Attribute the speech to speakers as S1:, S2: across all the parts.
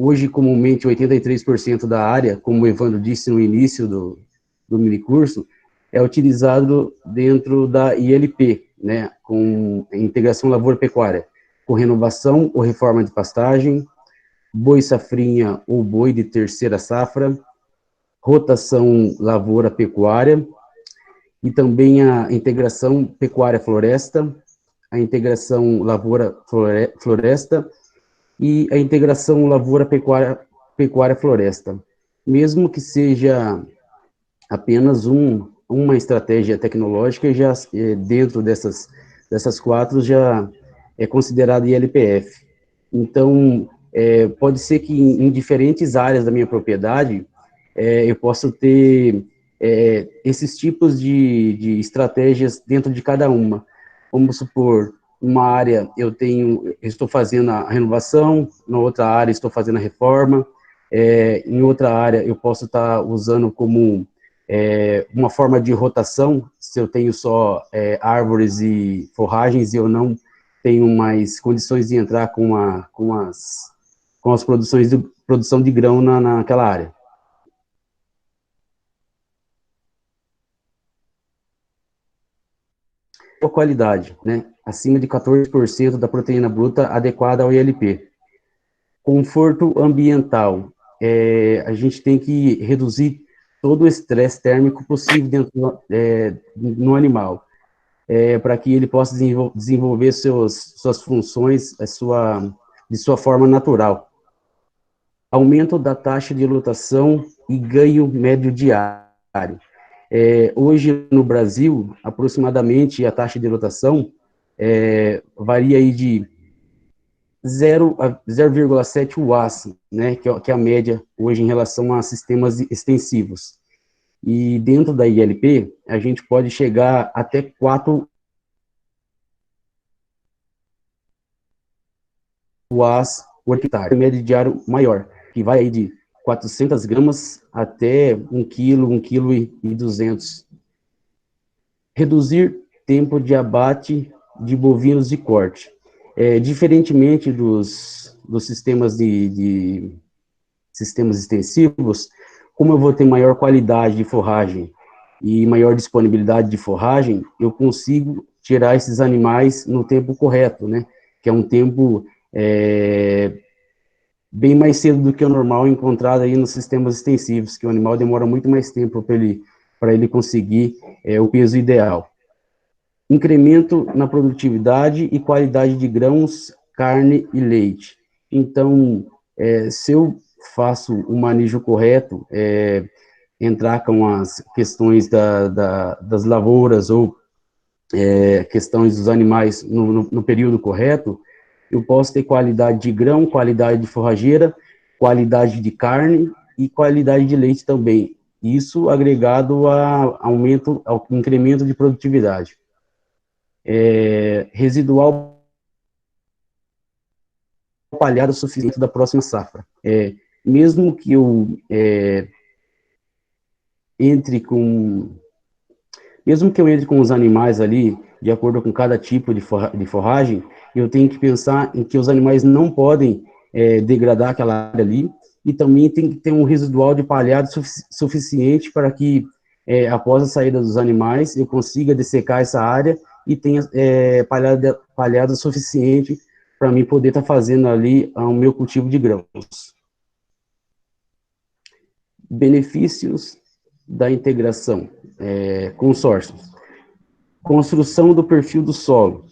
S1: hoje, comumente, 83% da área, como o Evandro disse no início do minicurso, é utilizado dentro da ILP, né, com integração lavoura-pecuária, com renovação ou reforma de pastagem, boi safrinha ou boi de terceira safra, rotação lavoura-pecuária, e também a integração pecuária-floresta, a integração lavoura-floresta e a integração lavoura-pecuária-floresta. Mesmo que seja apenas uma estratégia tecnológica, já dentro dessas quatro já é considerado ILPF. Então, pode ser que em diferentes áreas da minha propriedade, eu possa ter esses tipos de estratégias dentro de cada uma. Vamos supor, uma área estou fazendo a renovação, na outra área estou fazendo a reforma, em outra área eu posso estar usando como uma forma de rotação, se eu tenho só árvores e forragens e eu não tenho mais condições de entrar com as produção de grão naquela área. A qualidade, né? Acima de 14% da proteína bruta adequada ao ILP. Conforto ambiental. A gente tem que reduzir todo o estresse térmico possível dentro no animal, para que ele possa desenvolver suas funções de sua forma natural. Aumento da taxa de lotação e ganho médio diário. Hoje, no Brasil, aproximadamente, a taxa de lotação varia aí de 0 a 0,7 UAS, né, que é a média hoje em relação a sistemas extensivos. E dentro da ILP, a gente pode chegar até 4 UAS por hectare, média diário maior, que vai aí de 400 gramas até 1 quilo e 200. Reduzir tempo de abate de bovinos de corte. Diferentemente dos sistemas sistemas extensivos, como eu vou ter maior qualidade de forragem e maior disponibilidade de forragem, eu consigo tirar esses animais no tempo correto, né? Que é um tempo bem mais cedo do que o normal encontrado aí nos sistemas extensivos, que o animal demora muito mais tempo para ele conseguir o peso ideal. Incremento na produtividade e qualidade de grãos, carne e leite. Então, se eu faço o manejo correto, entrar com as questões das lavouras ou questões dos animais no período correto, eu posso ter qualidade de grão, qualidade de forrageira, qualidade de carne e qualidade de leite também. Isso agregado ao incremento de produtividade. Residual palhado suficiente da próxima safra. Mesmo que eu entre com os animais ali, de acordo com cada tipo de forragem, eu tenho que pensar em que os animais não podem degradar aquela área ali, e também tem que ter um residual de palhado suficiente para que, após a saída dos animais, eu consiga dessecar essa área e tenha palhado suficiente para mim poder estar fazendo ali o meu cultivo de grãos. Benefícios da integração, consórcios. Construção do perfil do solo,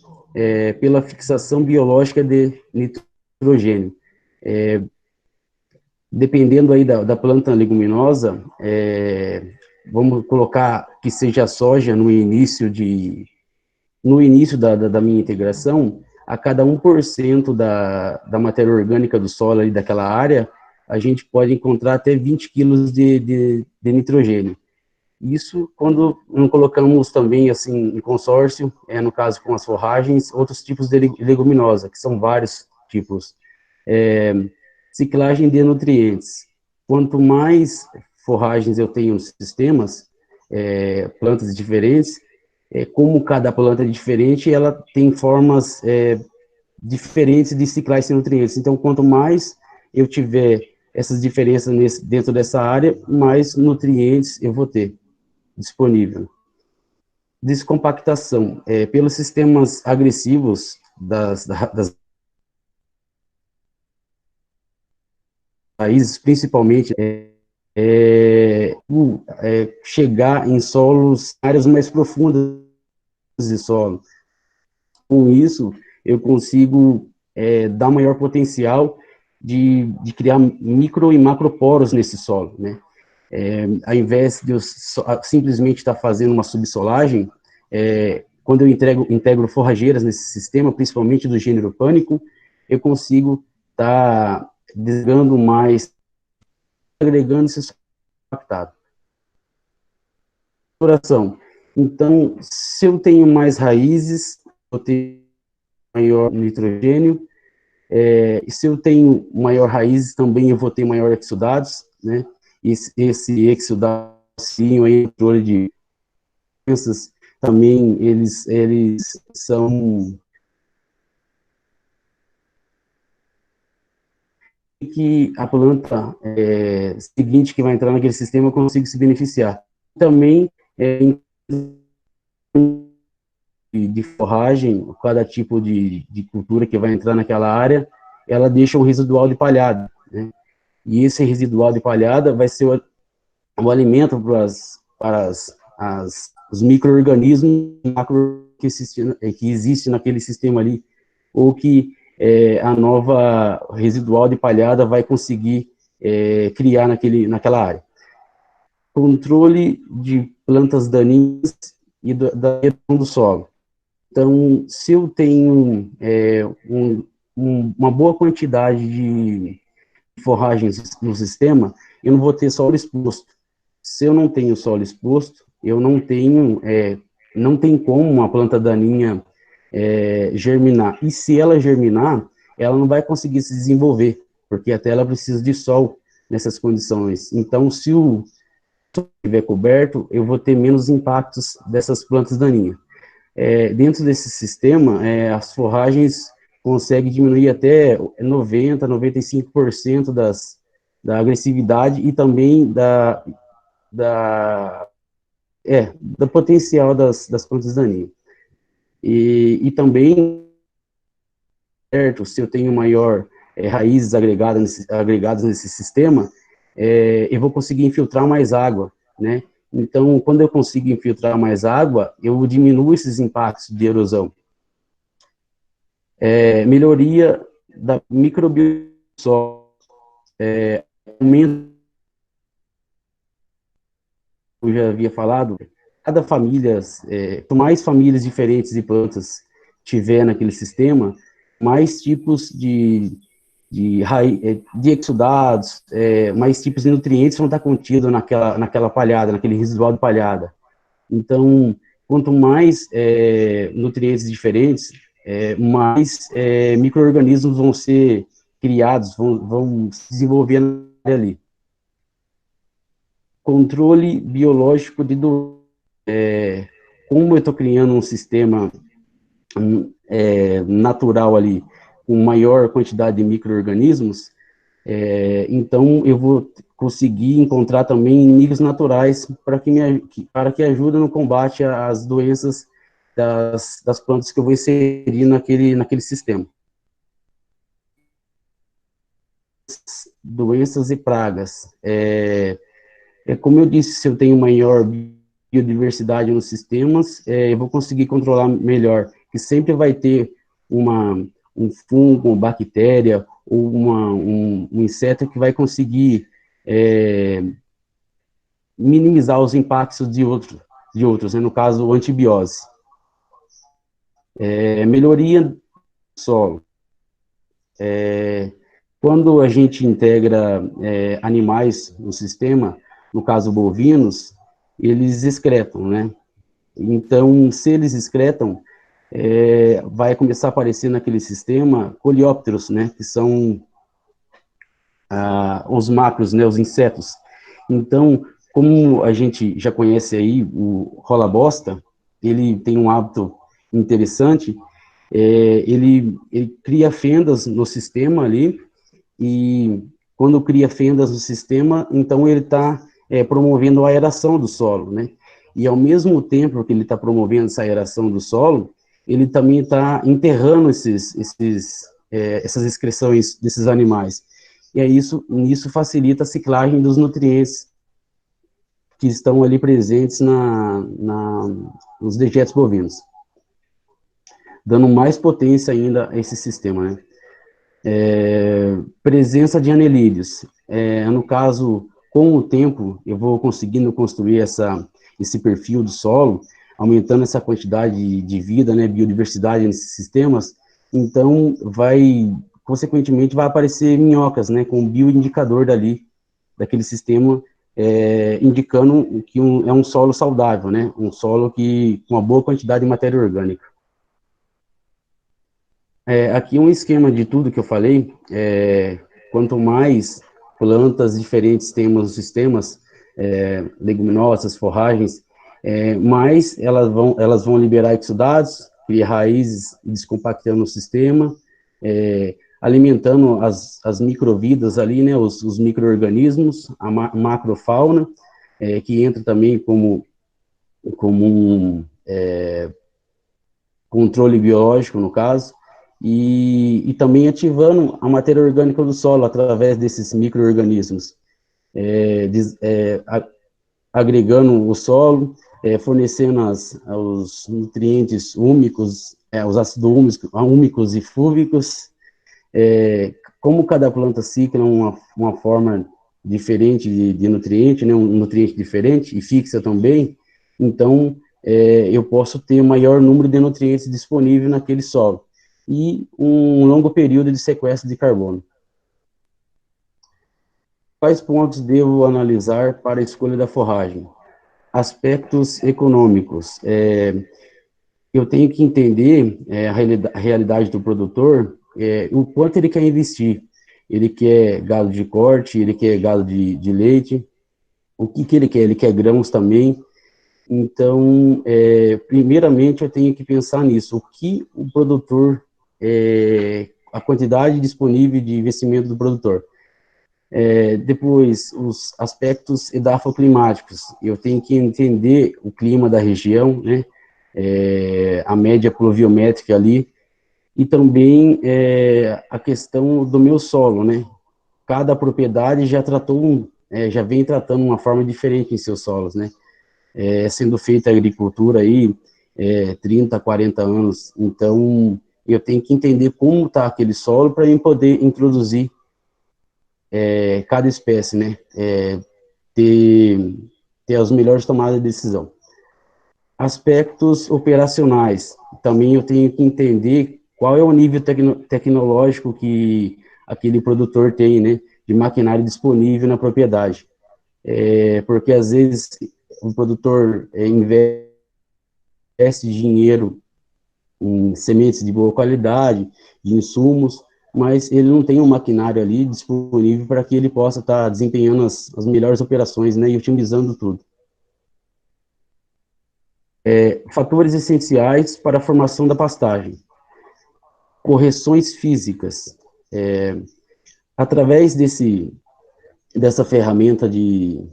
S1: pela fixação biológica de nitrogênio. Dependendo aí da planta leguminosa, vamos colocar que seja a soja no início da minha integração, a cada 1% da matéria orgânica do solo ali daquela área, a gente pode encontrar até 20 quilos de nitrogênio. Isso quando não colocamos também, assim, em consórcio, no caso com as forragens, outros tipos de leguminosa, que são vários tipos. Ciclagem de nutrientes. Quanto mais forragens eu tenho nos sistemas, plantas diferentes, como cada planta é diferente, ela tem formas diferentes de ciclar esses nutrientes. Então, quanto mais eu tiver essas diferenças dentro dessa área, mais nutrientes eu vou ter disponível. Descompactação. Pelos sistemas agressivos das raízes, principalmente, chegar em solos, áreas mais profundas de solo. Com isso, eu consigo dar maior potencial de criar micro e macroporos nesse solo, né? Ao invés de eu simplesmente estar fazendo uma subsolagem, quando eu integro forrageiras nesse sistema, principalmente do gênero pânico, eu consigo estar desgando mais, agregando esse solo compactado. Então, se eu tenho mais raízes, eu tenho maior nitrogênio, e se eu tenho maior raízes, também eu vou ter maior exudados, né? Esse exudado, sim, aí, controle de doenças, também eles são que a planta seguinte que vai entrar naquele sistema consiga se beneficiar. Também, de forragem, cada tipo de cultura que vai entrar naquela área, ela deixa um residual de palhada, né? E esse residual de palhada vai ser o alimento para os micro-organismos macro que existe naquele sistema ali, ou que a nova residual de palhada vai conseguir criar naquela área. Controle de plantas daninhas e da erosão do solo. Então, se eu tenho uma boa quantidade de forragens no sistema, eu não vou ter solo exposto. Se eu não tenho solo exposto, eu não tem como uma planta daninha germinar. E se ela germinar, ela não vai conseguir se desenvolver, porque até ela precisa de sol nessas condições. Então, se o solo estiver coberto, eu vou ter menos impactos dessas plantas daninhas. Dentro desse sistema, as forragens conseguem diminuir até 90%, 95% da agressividade e também da, do potencial das plantas daninhas. E também, certo, se eu tenho maior raízes agregadas nesse sistema, eu vou conseguir infiltrar mais água, né? Então, quando eu consigo infiltrar mais água, eu diminuo esses impactos de erosão. Melhoria da microbiota do solo, aumento, eu já havia falado, cada família, quanto mais famílias diferentes de plantas tiver naquele sistema, mais tipos de exudados, mais tipos de nutrientes vão estar contidos naquela palhada, naquele residual de palhada. Então, quanto mais nutrientes diferentes, mais micro-organismos vão ser criados, vão se desenvolver ali. Controle biológico de doenças. Como eu estou criando um sistema natural ali, com maior quantidade de micro-organismos, então eu vou conseguir encontrar também inimigos naturais para que ajudem no combate às doenças das plantas que eu vou inserir naquele sistema. Doenças e pragas. Como eu disse, se eu tenho maior biodiversidade nos sistemas, eu vou conseguir controlar melhor, que sempre vai ter um fungo, uma bactéria, ou um inseto que vai conseguir minimizar os impactos de outros, né, no caso, antibiose. Melhoria do solo. Quando a gente integra animais no sistema, no caso bovinos, eles excretam, né? Então, se eles excretam, vai começar a aparecer naquele sistema coleópteros, né? Que são os macros, né? Os insetos. Então, como a gente já conhece aí o rola-bosta, ele tem um hábito interessante, ele cria fendas no sistema ali, e quando cria fendas no sistema, então ele está promovendo a aeração do solo, né? E ao mesmo tempo que ele está promovendo essa aeração do solo, ele também está enterrando essas excreções desses animais. E aí isso facilita a ciclagem dos nutrientes que estão ali presentes nos dejetos bovinos, dando mais potência ainda a esse sistema, né? Presença de anelídeos. No caso, com o tempo, eu vou conseguindo construir esse perfil do solo, aumentando essa quantidade de vida, né, biodiversidade nesses sistemas, então consequentemente, vai aparecer minhocas, né, com o bioindicador daquele sistema, indicando que é um solo saudável, né, um solo com uma boa quantidade de matéria orgânica. Aqui um esquema de tudo que eu falei, quanto mais plantas diferentes temos nos sistemas, leguminosas, forragens, mais elas vão liberar exudados, criar raízes, descompactando o sistema, alimentando as microvidas ali, né, os micro-organismos, a macrofauna, que entra também como um controle biológico, no caso, e também ativando a matéria orgânica do solo através desses micro-organismos, agregando o solo, fornecendo os nutrientes úmicos, os ácidos úmicos e fúvicos, como cada planta cicla uma forma diferente de nutriente, né, um nutriente diferente e fixa também, então eu posso ter um maior número de nutrientes disponível naquele solo e um longo período de sequestro de carbono. Quais pontos devo analisar para a escolha da forragem? Aspectos econômicos. Eu tenho que entender a realidade do produtor, o quanto ele quer investir. Ele quer gado de corte, ele quer gado de leite, o que ele quer? Ele quer grãos também. Então, primeiramente, eu tenho que pensar nisso. O que o produtor, a quantidade disponível de investimento do produtor. Depois, os aspectos edafoclimáticos. Eu tenho que entender o clima da região, né? A média pluviométrica ali, e também a questão do meu solo, né? Cada propriedade já vem tratando uma forma diferente em seus solos, né? Sendo feita a agricultura aí 30, 40 anos, então eu tenho que entender como está aquele solo para eu poder introduzir cada espécie, né? Ter as melhores tomadas de decisão. Aspectos operacionais, também eu tenho que entender qual é o nível tecnológico que aquele produtor tem, né, de maquinário disponível na propriedade. Porque às vezes o produtor investe dinheiro em sementes de boa qualidade, de insumos, mas ele não tem um maquinário ali disponível para que ele possa estar desempenhando as melhores operações, né, e otimizando tudo. Fatores essenciais para a formação da pastagem. Correções físicas. Através dessa ferramenta de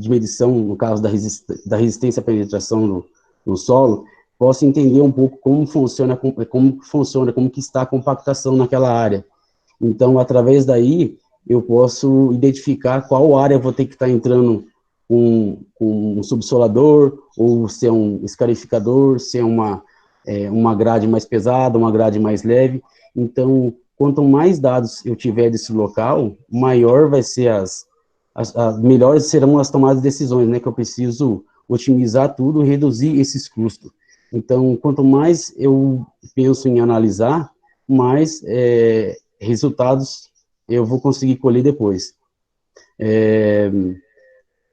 S1: medição, no caso da resistência à penetração no solo, posso entender um pouco como que está a compactação naquela área. Então, através daí, eu posso identificar qual área eu vou ter que estar entrando um subsolador, ou se é um escarificador, se é uma grade mais pesada, uma grade mais leve. Então, quanto mais dados eu tiver desse local, maior vai ser melhores serão as tomadas de decisões, né, que eu preciso otimizar tudo e reduzir esses custos. Então, quanto mais eu penso em analisar, mais resultados eu vou conseguir colher depois.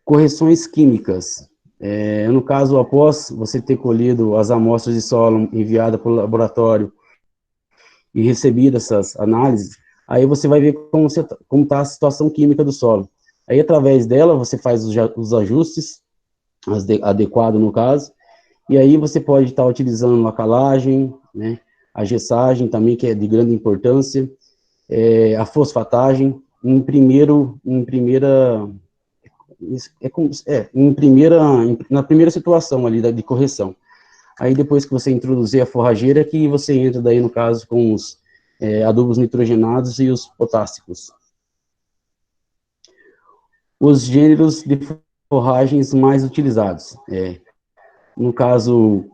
S1: Correções químicas. No caso, após você ter colhido as amostras de solo enviadas para o laboratório e recebido essas análises, aí você vai ver como está a situação química do solo. Aí, através dela, você faz os ajustes, adequados no caso, e aí você pode estar utilizando a calagem, né, a gessagem também, que é de grande importância, a fosfatagem, na primeira situação ali de correção. Aí depois que você introduzir a forrageira, que você entra daí no caso com os adubos nitrogenados e os potássicos. Os gêneros de forragens mais utilizados. No caso,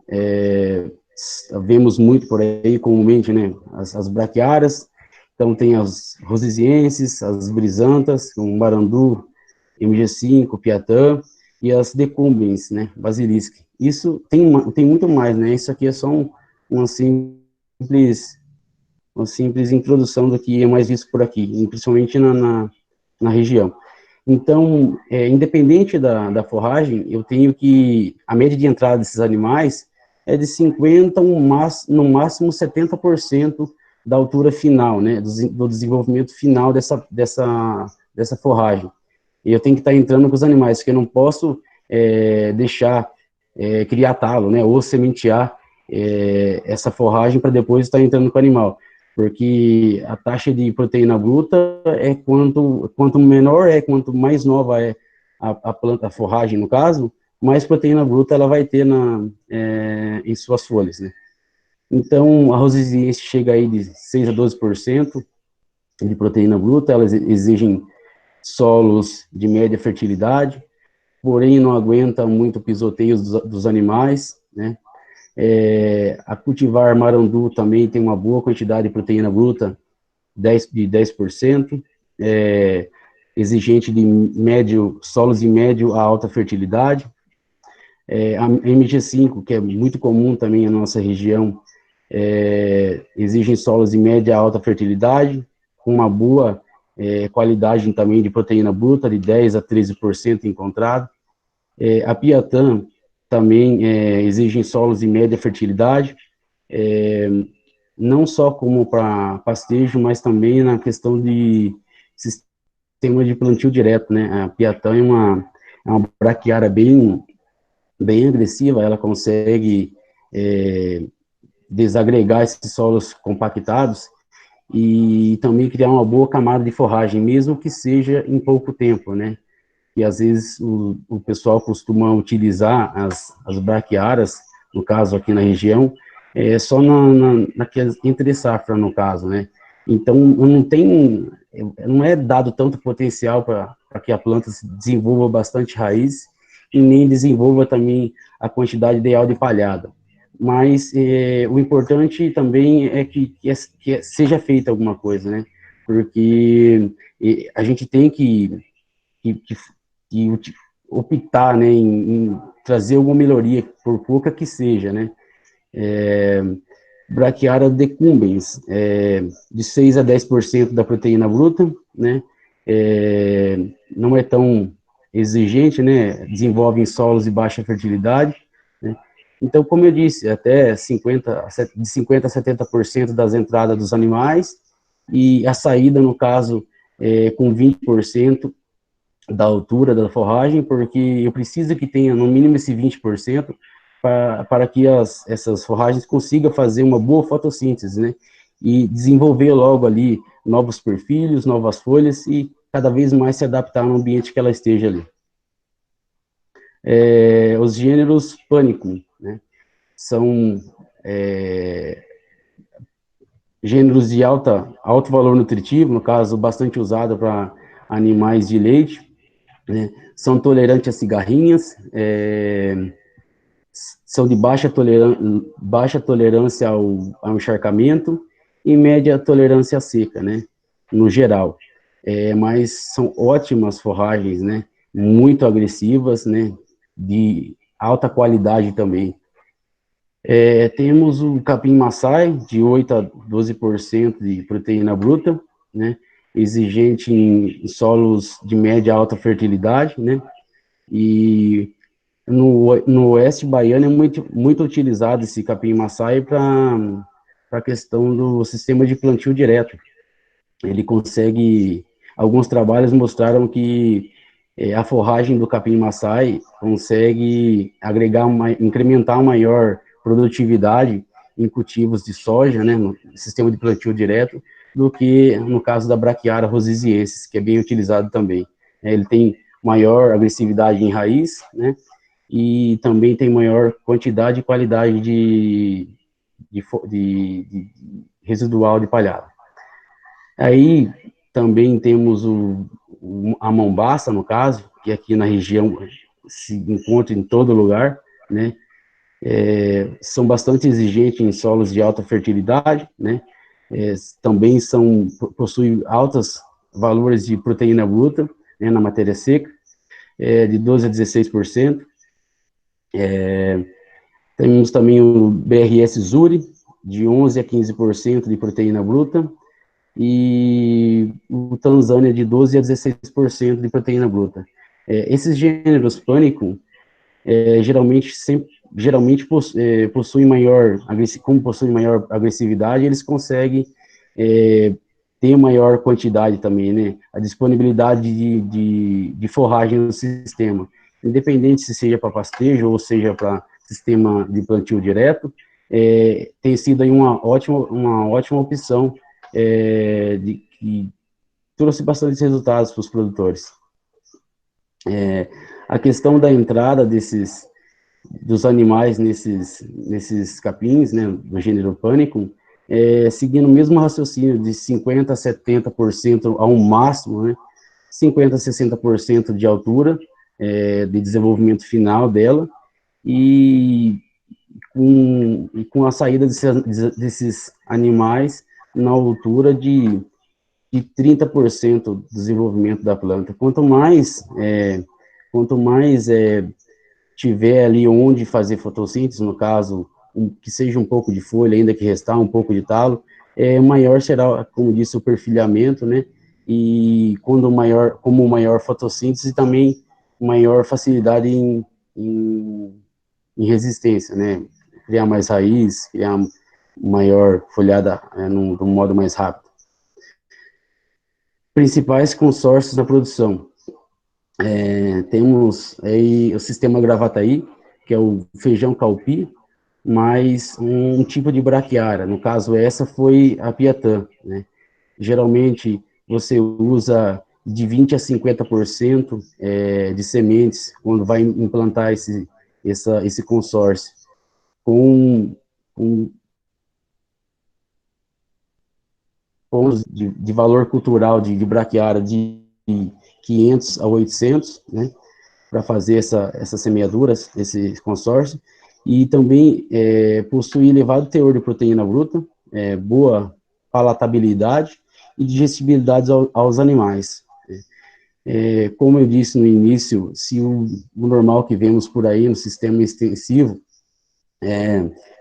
S1: vemos muito por aí comumente, né, as braquiárias, então tem as rosizienses, as brisantas, como marandu, MG5, piatã, e as decumbens, né, basilisque. Isso tem muito mais, né, isso aqui é só uma simples, uma simples introdução do que é mais visto por aqui, principalmente na região. Então, independente da forragem, eu tenho que, a média de entrada desses animais é de 50%, no máximo 70% da altura final, né, do desenvolvimento final dessa forragem. E eu tenho que estar entrando com os animais, porque eu não posso deixar criar talo, né, ou sementear essa forragem para depois estar entrando com o animal, porque a taxa de proteína bruta quanto menor quanto mais nova é a planta, a forragem no caso, mais proteína bruta ela vai ter em suas folhas, né. Então, a rosiziense chega aí de 6 a 12% de proteína bruta, elas exigem solos de média fertilidade, porém não aguenta muito pisoteio dos animais, né. A cultivar marandu também tem uma boa quantidade de proteína bruta, de 10%, exigente de solos de médio a alta fertilidade. A MG5, que é muito comum também na nossa região, exigem solos de média a alta fertilidade, com uma boa qualidade também de proteína bruta, de 10 a 13% encontrado. A piatã também exige solos de média fertilidade, não só como para pastejo, mas também na questão de sistema de plantio direto, né? A piatã é uma braquiária bem agressiva, ela consegue desagregar esses solos compactados e também criar uma boa camada de forragem, mesmo que seja em pouco tempo, né? E às vezes o pessoal costuma utilizar as braquiárias, no caso aqui na região, só naquelas entre safra, no caso, né? Então, não é dado tanto potencial para que a planta desenvolva bastante raiz e nem desenvolva também a quantidade ideal de palhada. Mas o importante também é que seja feita alguma coisa, né? Porque a gente tem que, que optar, né, em trazer alguma melhoria, por pouca que seja, né? Braquiária decumbens, de 6 a 10% da proteína bruta, né? Não é tão exigente, né? Desenvolve em solos de baixa fertilidade, né? Então, como eu disse, até de 50 a 70% das entradas dos animais, e a saída, no caso, com 20% da altura da forragem, porque eu preciso que tenha no mínimo esse 20% para que essas forragens consigam fazer uma boa fotossíntese, né? E desenvolver logo ali novos perfilhos, novas folhas e cada vez mais se adaptar no ambiente que ela esteja ali. Os gêneros pânico, né? São gêneros de alto valor nutritivo, no caso, bastante usado para animais de leite, né? São tolerantes a cigarrinhas, são de baixa tolerância ao encharcamento e média tolerância à seca, né, no geral. Mas são ótimas forragens, né, muito agressivas, né, de alta qualidade também. Temos o capim maçai, de 8 a 12% de proteína bruta, né, exigente em solos de média a alta fertilidade, né, e no oeste baiano é muito utilizado esse capim-maçai para a questão do sistema de plantio direto. Ele consegue, alguns trabalhos mostraram que a forragem do capim-maçai consegue incrementar maior produtividade em cultivos de soja, né, no sistema de plantio direto, do que no caso da Braquiária rosisiensis, que é bem utilizado também. Ele tem maior agressividade em raiz, né, e também tem maior quantidade e qualidade de residual de palhada. Aí também temos a mombaça, no caso, que aqui na região se encontra em todo lugar, né, são bastante exigentes em solos de alta fertilidade, né, também possuem altos valores de proteína bruta, né, na matéria seca, de 12 a 16%. Temos também o BRS Zuri, de 11 a 15% de proteína bruta, e o Tanzânia de 12 a 16% de proteína bruta. Esses gêneros pânico, geralmente possuem como possuem maior agressividade, eles conseguem ter maior quantidade também, né? A disponibilidade de forragem no sistema, independente se seja para pastejo ou seja para sistema de plantio direto, tem sido aí uma ótima opção, que trouxe bastante resultados para os produtores. A questão da entrada dos animais nesses capins, né, do gênero pânico, seguindo o mesmo raciocínio de 50% a 70% ao máximo, né, 50% a 60% de altura, de desenvolvimento final dela, e com a saída desses animais na altura de 30% do desenvolvimento da planta. Quanto mais tiver ali onde fazer fotossíntese, no caso, que seja um pouco de folha, ainda que restar um pouco de talo, maior será, como disse, o perfilhamento, né? E como maior fotossíntese, também maior facilidade em resistência, né? Criar mais raiz, criar maior folhada num modo mais rápido. Principais consórcios na produção. Temos aí o sistema Gravataí, que é o feijão calpi, mais um tipo de braquiária. No caso, essa foi a Piatã, né? Geralmente, você usa de 20% a 50% de sementes quando vai implantar esse consórcio, com de valor cultural de braquiária de 500 a 800, né, para fazer essas semeaduras, esse consórcio, e também possui elevado teor de proteína bruta, boa palatabilidade e digestibilidade aos animais. Como eu disse no início, se o normal que vemos por aí no sistema extensivo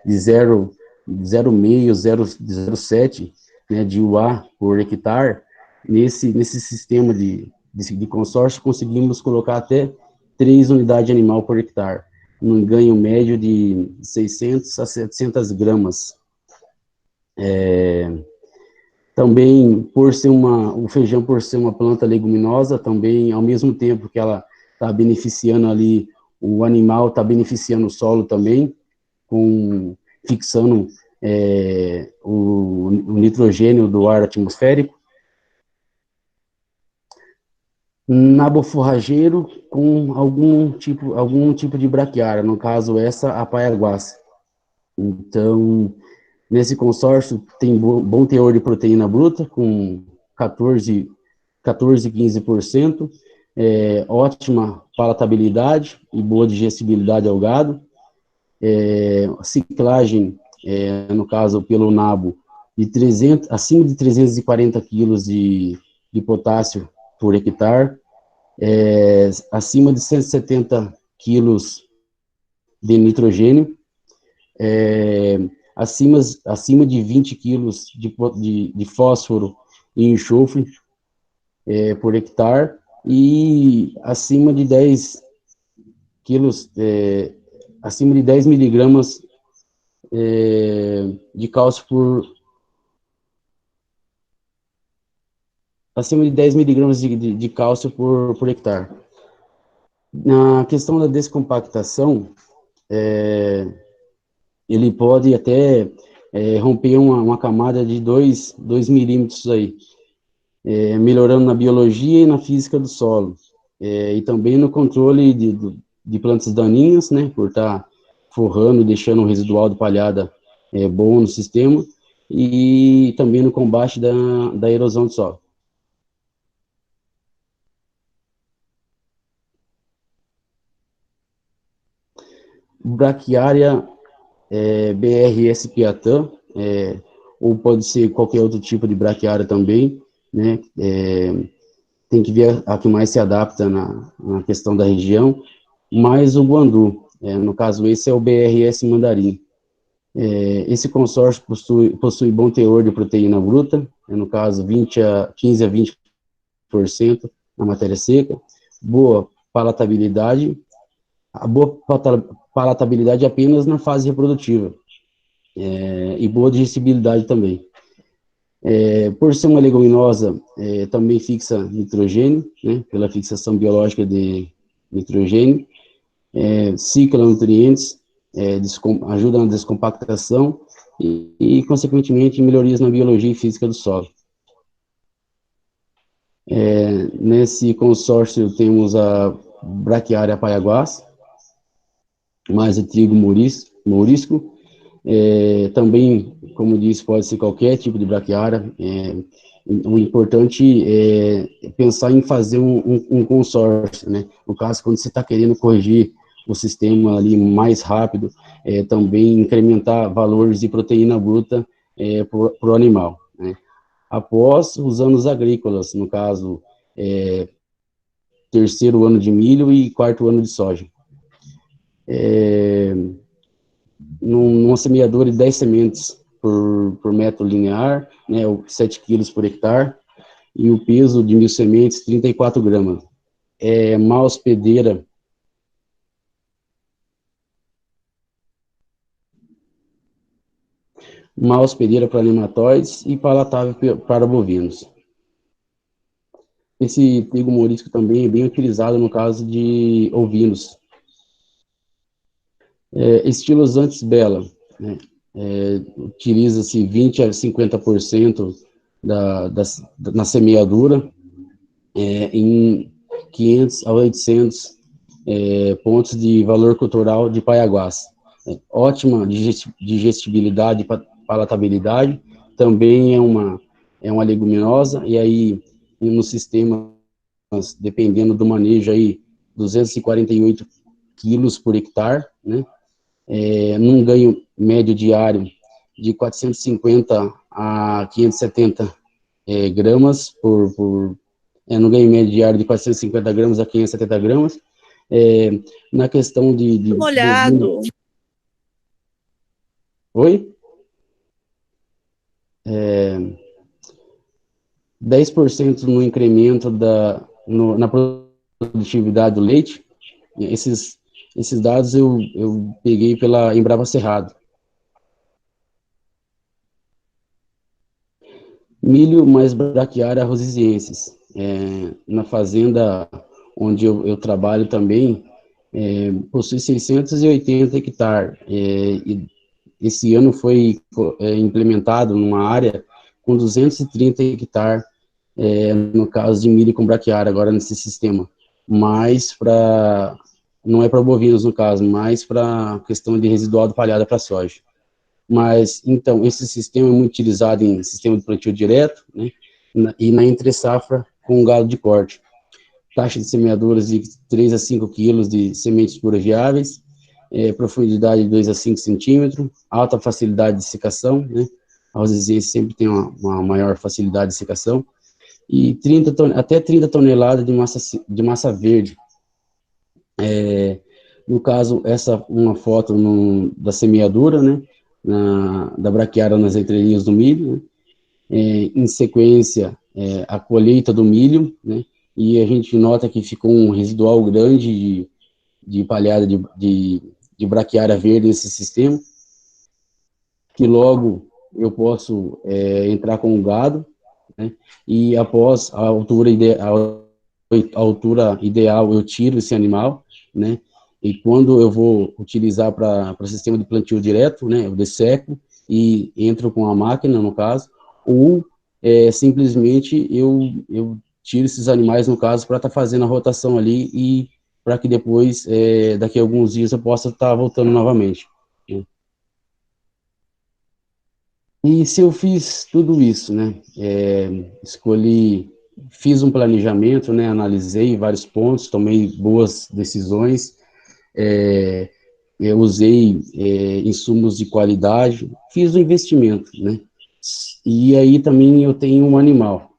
S1: de 0,5, 0,7, né, de UA por hectare, nesse sistema de consórcio, conseguimos colocar até 3 unidades de animal por hectare, um ganho médio de 600 a 700 gramas. Também, o feijão, por ser uma planta leguminosa, também, ao mesmo tempo que ela está beneficiando ali, o animal está beneficiando o solo também, fixando o nitrogênio do ar atmosférico. Nabo forrageiro com algum tipo de braquiária, no caso essa, a paiaguás. Então, nesse consórcio tem bom teor de proteína bruta, com 14, 15%, ótima palatabilidade e boa digestibilidade ao gado, ciclagem, no caso, pelo nabo, acima de 340 quilos de potássio por hectare, acima de 170 quilos de nitrogênio, acima de 20 quilos de fósforo e enxofre por hectare, e acima de 10 quilos, acima de 10 miligramas de cálcio acima de 10 miligramas de cálcio por hectare. Na questão da descompactação, ele pode até romper uma camada de 2 milímetros aí, melhorando na biologia e na física do solo, e também no controle de plantas daninhas, né, por estar forrando e deixando um residual de palhada bom no sistema, e também no combate da erosão do solo. Braquiária BRS Piatã, ou pode ser qualquer outro tipo de braquiária também, né, tem que ver a que mais se adapta na questão da região, mas o guandu, no caso esse é o BRS mandarim. Esse consórcio possui bom teor de proteína bruta, no caso 15 a 20% na matéria seca, boa palatabilidade, a boa palatabilidade apenas na fase reprodutiva, e boa digestibilidade também. Por ser uma leguminosa, também fixa nitrogênio, né, pela fixação biológica de nitrogênio, cicla nutrientes, ajuda na descompactação consequentemente, melhorias na biologia e física do solo. Nesse consórcio temos a Braquiária paiaguás, mais o trigo mourisco, também, como disse, pode ser qualquer tipo de braquiária. O importante é pensar em fazer um consórcio, né? No caso, quando você está querendo corrigir o sistema ali mais rápido, também incrementar valores de proteína bruta para o animal, né? Após os anos agrícolas, no caso, terceiro ano de milho e quarto ano de soja. Numa semeadora de 10 sementes por metro linear, né, 7 quilos por hectare, e o peso de 1.000 sementes, 34 gramas. Má hospedeira para nematóides e palatável para bovinos. Esse trigo mourisco também é bem utilizado no caso de ovinos. Estilos antes Bela, né? Utiliza-se 20 a 50% na semeadura, em 500 a 800 pontos de valor cultural de paiaguás. Ótima digestibilidade e palatabilidade, também é uma leguminosa, e aí no sistema, dependendo do manejo, aí 248 quilos por hectare, né? Num ganho médio diário de 450 a 570 gramas no ganho médio diário de 450 gramas a 570 gramas. Na questão de
S2: Molhado.
S1: Oi? 10% no incremento na produtividade do leite. Esses dados eu peguei pela Embrapa Cerrado. Milho mais Braquiária rosiziensis. Na fazenda onde eu trabalho também, possui 680 hectares. E esse ano foi implementado numa área com 230 hectares, no caso de milho com braquiária, agora nesse sistema. Não é para bovinos no caso, mas para questão de residual de palhada para soja. Mas, então, esse sistema é muito utilizado em sistema de plantio direto, né, e na entre-safra com gado de corte. Taxa de semeaduras de 3 a 5 quilos de sementes puras viáveis, profundidade de 2 a 5 centímetros, alta facilidade de secação, né, a rosiziense sempre tem uma maior facilidade de secação, e até 30 toneladas de massa verde. No caso, uma foto da semeadura, né, da braquiária nas entrelinhas do milho, né, em sequência, a colheita do milho, né, e a gente nota que ficou um residual grande de palhada de braquiária verde nesse sistema, que logo eu posso entrar com o gado, né, e após a altura ideal eu tiro esse animal, né, e quando eu vou utilizar para sistema de plantio direto, né, eu desseco e entro com a máquina, no caso, ou simplesmente eu tiro esses animais, no caso, para estar fazendo a rotação ali e para que depois, daqui a alguns dias, eu possa estar voltando novamente. Né? E se eu fiz tudo isso, né, fiz um planejamento, né, analisei vários pontos, tomei boas decisões, é, eu usei insumos de qualidade, fiz o investimento, né, e aí também eu tenho um animal.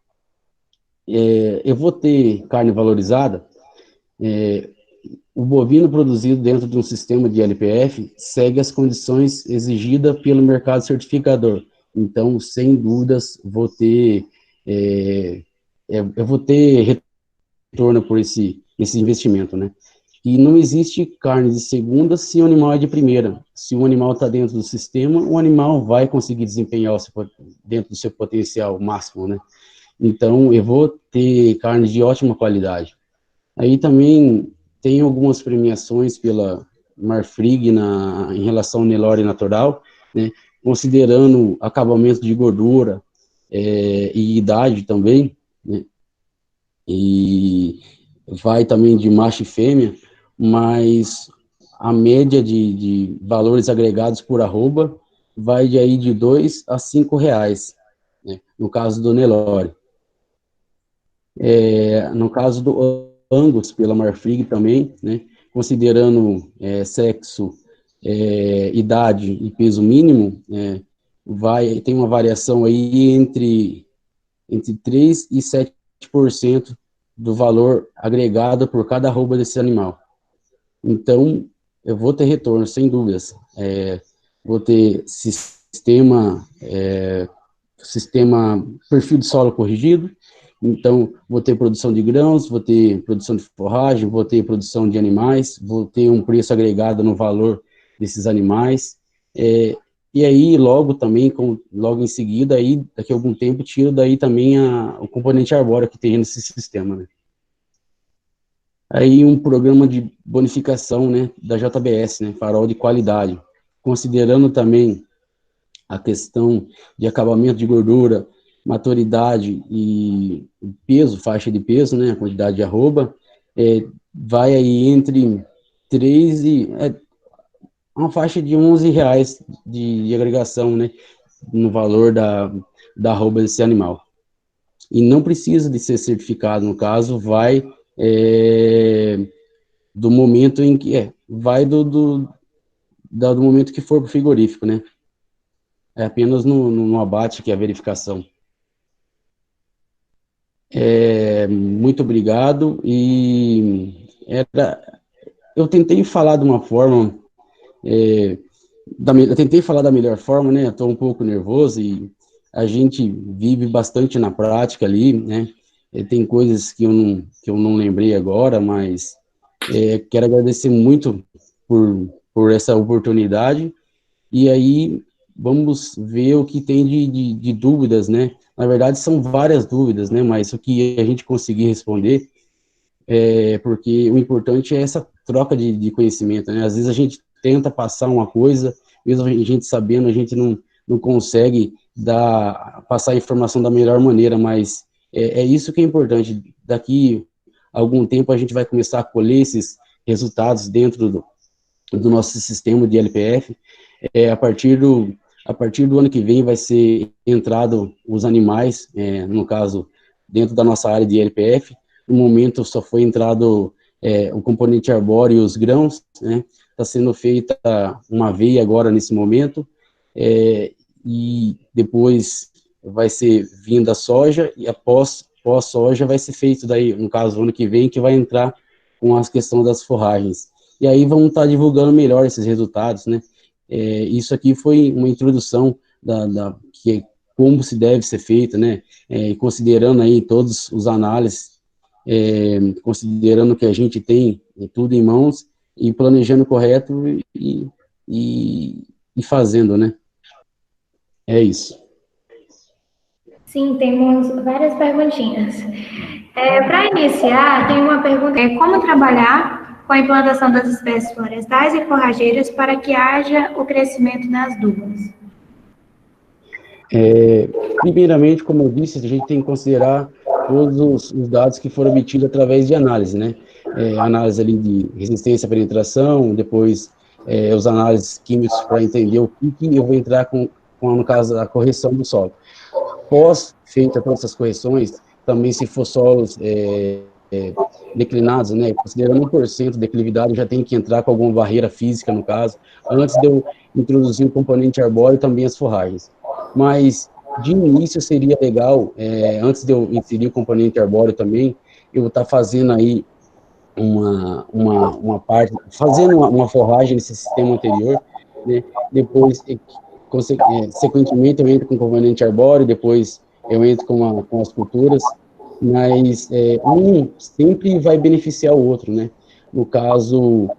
S1: Eu vou ter carne valorizada, o bovino produzido dentro de um sistema de LPF segue as condições exigidas pelo mercado certificador. Então, sem dúvidas, eu vou ter retorno por esse investimento, né? E não existe carne de segunda se o animal é de primeira. Se o animal está dentro do sistema, o animal vai conseguir desempenhar dentro do seu potencial máximo, né? Então, eu vou ter carne de ótima qualidade. Aí também tem algumas premiações pela Marfrig em relação ao Nelore natural, né, considerando acabamento de gordura e idade também, né, e vai também de macho e fêmea, mas a média de valores agregados por arroba vai de aí de R$ 2 a R$ 5, né, no caso do Nelore. No caso do Angus, pela Marfrig também, né, considerando sexo, idade e peso mínimo, tem uma variação aí entre 3 e 7% do valor agregado por cada arroba desse animal. Então, eu vou ter retorno, sem dúvidas. Vou ter sistema perfil de solo corrigido, então vou ter produção de grãos, vou ter produção de forragem, vou ter produção de animais, vou ter um preço agregado no valor desses animais, e aí logo também, logo em seguida, aí daqui a algum tempo, tiro daí também o componente arbóreo que tem nesse sistema, né? Aí um programa de bonificação, né, da JBS, né, farol de qualidade, considerando também a questão de acabamento de gordura, maturidade e peso, faixa de peso, né, a quantidade de arroba, vai aí entre 3 uma faixa de R$ 11 de agregação, né, no valor da arroba desse animal. E não precisa de ser certificado, no caso, vai do momento em que, vai do momento que for para o frigorífico, né, é apenas no abate que é a verificação. Muito obrigado, e eu tentei falar de uma forma, eu tentei falar da melhor forma, né, estou um pouco nervoso, e a gente vive bastante na prática ali, né, tem coisas que eu não lembrei agora, mas quero agradecer muito por essa oportunidade, e aí vamos ver o que tem de dúvidas, né? Na verdade, são várias dúvidas, né? Mas o que a gente conseguir responder, porque o importante é essa troca de conhecimento, né? Às vezes a gente tenta passar uma coisa, mesmo a gente sabendo, a gente não consegue passar a informação da melhor maneira, mas é isso que é importante. Daqui a algum tempo a gente vai começar a colher esses resultados dentro do nosso sistema de LPF, a partir do ano que vem vai ser entrado os animais, no caso, dentro da nossa área de LPF. No momento só foi entrado o componente arbóreo e os grãos, né? Está sendo feita uma veia agora nesse momento, e depois vai ser vinda a soja, e após soja vai ser feito daí, no caso, ano que vem, que vai entrar com as questões das forragens. E aí vamos estar divulgando melhor esses resultados, né? Isso aqui foi uma introdução que como se deve ser feita, né? Considerando aí todos os análises, considerando que a gente tem tudo em mãos e planejando correto e fazendo, né? É isso.
S2: Sim, temos várias perguntinhas. Para iniciar, tem uma pergunta: como trabalhar com a implantação das espécies florestais e forrageiras para que haja o crescimento das duplas?
S1: Primeiramente, como eu disse, a gente tem que considerar todos os dados que foram obtidos através de análise, né? Análise ali de resistência à penetração, depois os análises químicos para entender o que eu vou entrar no caso, a correção do solo. Pós feita todas essas correções, também se for solos declinados, né, considerando 1% de declividade, eu já tenho que entrar com alguma barreira física, no caso, antes de eu introduzir o componente arbóreo e também as forragens. Mas, de início, seria legal, antes de eu inserir o componente arbóreo também, eu estar fazendo aí uma parte, fazendo uma forragem nesse sistema anterior, né, depois, sequentemente, eu entro com o componente arbóreo, depois eu entro com as culturas, mas um sempre vai beneficiar o outro, né? No caso,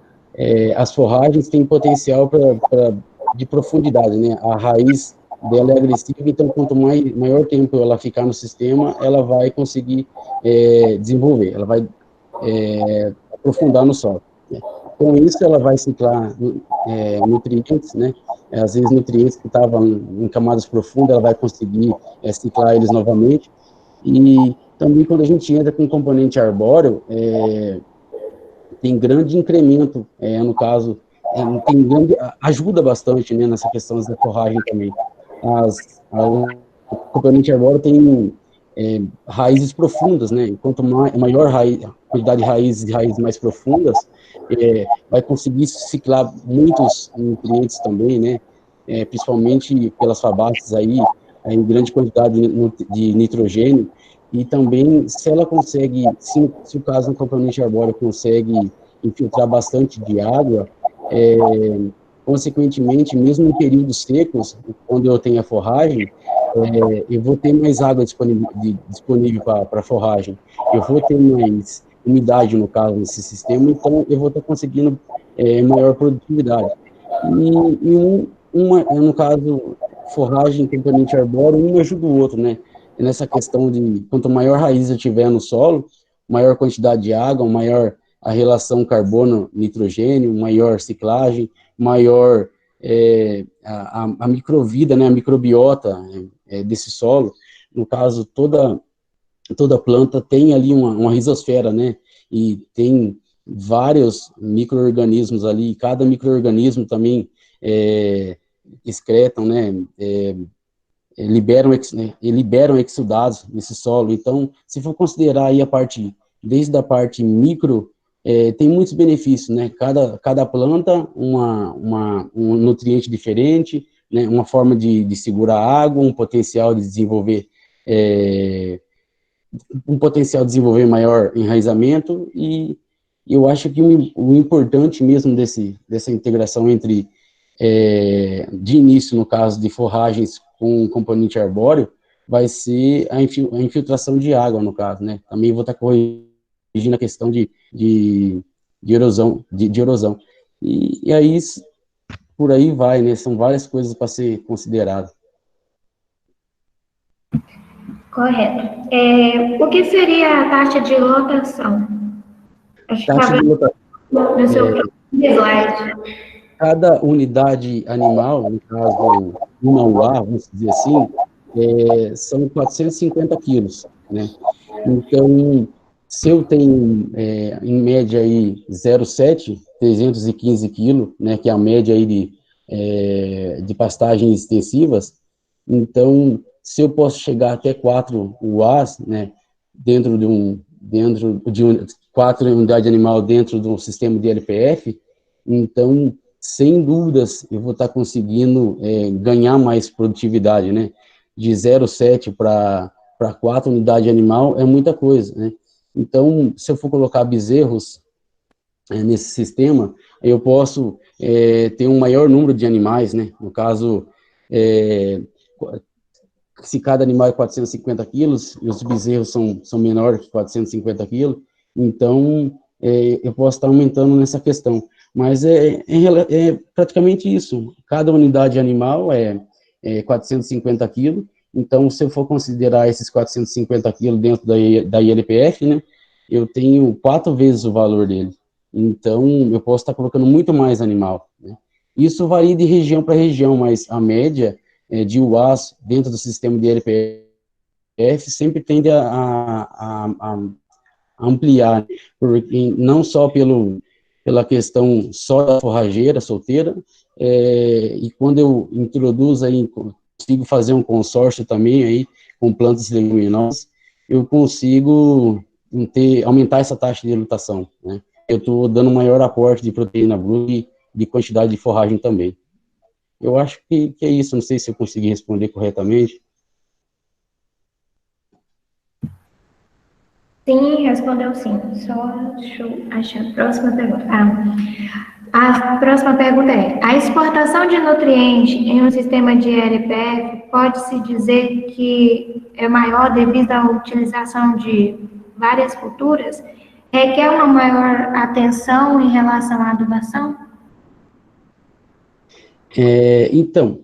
S1: as forragens têm potencial de profundidade, né? A raiz dela é agressiva, então quanto maior tempo ela ficar no sistema, ela vai conseguir desenvolver, ela vai aprofundar no solo. Né? Com isso, ela vai ciclar nutrientes, né? Às vezes nutrientes que estavam em camadas profundas, ela vai conseguir ciclar eles novamente. E também quando a gente entra com componente arbóreo, tem grande incremento, no caso, ajuda bastante, né, nessa questão da forragem também. O componente arbóreo tem raízes profundas, né, e quanto maior a quantidade de raízes mais profundas, vai conseguir ciclar muitos nutrientes também, né, principalmente pelas fabáceas aí, em grande quantidade de nitrogênio, e também, se ela consegue, se o caso do componente arbóreo consegue infiltrar bastante de água, consequentemente, mesmo em períodos secos, quando eu tenho a forragem, eu vou ter mais água disponível para forragem, eu vou ter mais umidade, no caso, nesse sistema, então eu vou estar conseguindo maior produtividade. No caso, forragem e componente arbóreo, um ajuda o outro, né? Nessa questão de quanto maior raiz eu tiver no solo, maior quantidade de água, maior a relação carbono-nitrogênio, maior ciclagem, maior a microvida, né, a microbiota desse solo. No caso, toda planta tem ali uma rizosfera, né, e tem vários micro-organismos ali, cada micro-organismo também excretam, né, liberam exudados nesse solo. Então, se for considerar aí desde a parte micro, tem muitos benefícios, né? Cada planta, um nutriente diferente, né? Uma forma de segurar água, um potencial de desenvolver maior enraizamento, e eu acho que o importante mesmo dessa integração entre, de início, no caso de forragens com componente arbóreo, vai ser a infiltração de água, no caso, né? Também vou estar corrigindo a questão de erosão, de erosão. E aí, por aí vai, né? São várias coisas para ser considerado.
S2: Correto. O que seria a taxa de lotação?
S1: Taxa de lotação.
S2: No seu slide.
S1: Cada unidade animal, no caso, uma UA, vamos dizer assim, são 450 quilos, né? Então, se eu tenho, em média, aí, 0,7, 315 quilos, né, que é a média aí de pastagens extensivas, então, se eu posso chegar até 4 UAs, né, dentro de 4 unidades animal dentro de um sistema de LPF, então, sem dúvidas, eu vou estar conseguindo ganhar mais produtividade, né? De 0,7 para 4 unidades animal é muita coisa, né? Então, se eu for colocar bezerros nesse sistema, eu posso ter um maior número de animais, né? No caso, se cada animal é 450 quilos, e os bezerros são menores que 450 quilos, então eu posso estar aumentando nessa questão. Mas é praticamente isso. Cada unidade animal é 450 quilos, então se eu for considerar esses 450 quilos dentro da ILPF, né, eu tenho 4 vezes o valor dele. Então eu posso estar colocando muito mais animal, né? Isso varia de região para região, mas a média de UAS dentro do sistema de LPF sempre tende a ampliar, porque não só pela questão só da forrageira solteira, e quando eu introduzo aí, consigo fazer um consórcio também aí com plantas leguminosas, eu consigo aumentar essa taxa de lutação, né? Eu estou dando um maior aporte de proteína bruta e de quantidade de forragem também. Eu acho que é isso, não sei se eu consegui responder corretamente.
S2: Sim, respondeu sim. Só deixa eu achar a próxima pergunta. A próxima pergunta é: a exportação de nutrientes em um sistema de LPF pode-se dizer que é maior devido à utilização de várias culturas? Requer uma maior atenção em relação à adubação?
S1: Então,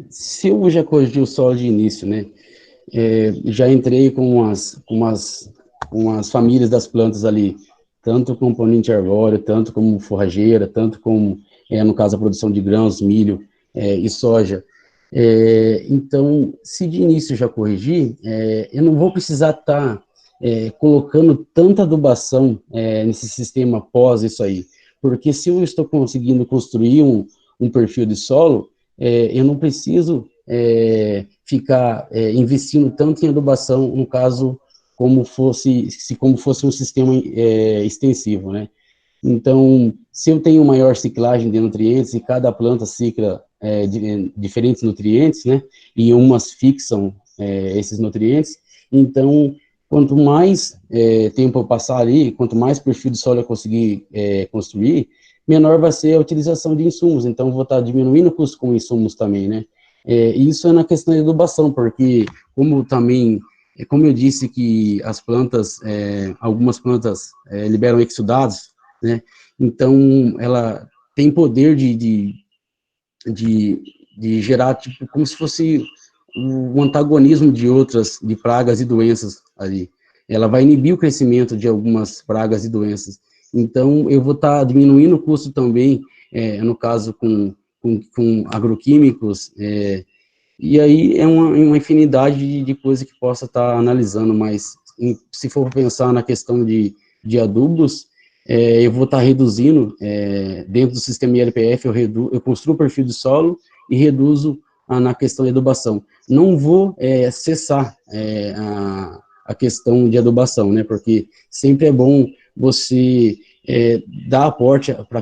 S1: se eu já corrigi o solo de início, né, já entrei com as famílias das plantas ali, tanto componente arbóreo, tanto como forrageira, tanto como, no caso, a produção de grãos, milho e soja. Então, se de início já corrigir, eu não vou precisar estar colocando tanta adubação nesse sistema após isso aí, porque se eu estou conseguindo construir um perfil de solo, eu não preciso ficar investindo tanto em adubação, no caso, como fosse um sistema extensivo, né? Então, se eu tenho maior ciclagem de nutrientes e cada planta cicla diferentes nutrientes, né? E umas fixam esses nutrientes, então, quanto mais tempo eu passar ali, quanto mais perfil de solo eu conseguir construir, menor vai ser a utilização de insumos, então vou estar diminuindo o custo com insumos também, né? Isso é na questão de adubação, porque como eu disse que as plantas, algumas plantas liberam exudados, né? Então, ela tem poder de gerar, tipo, como se fosse um antagonismo de pragas e doenças ali. Ela vai inibir o crescimento de algumas pragas e doenças. Então, eu vou estar diminuindo o custo também, no caso, com agroquímicos, e aí é uma infinidade de coisas que possa estar analisando, mas se for pensar na questão de adubos, eu vou estar reduzindo, dentro do sistema ILPF, eu construo o perfil de solo e reduzo na questão de adubação. Não vou cessar a questão de adubação, né, porque sempre é bom você dar aporte para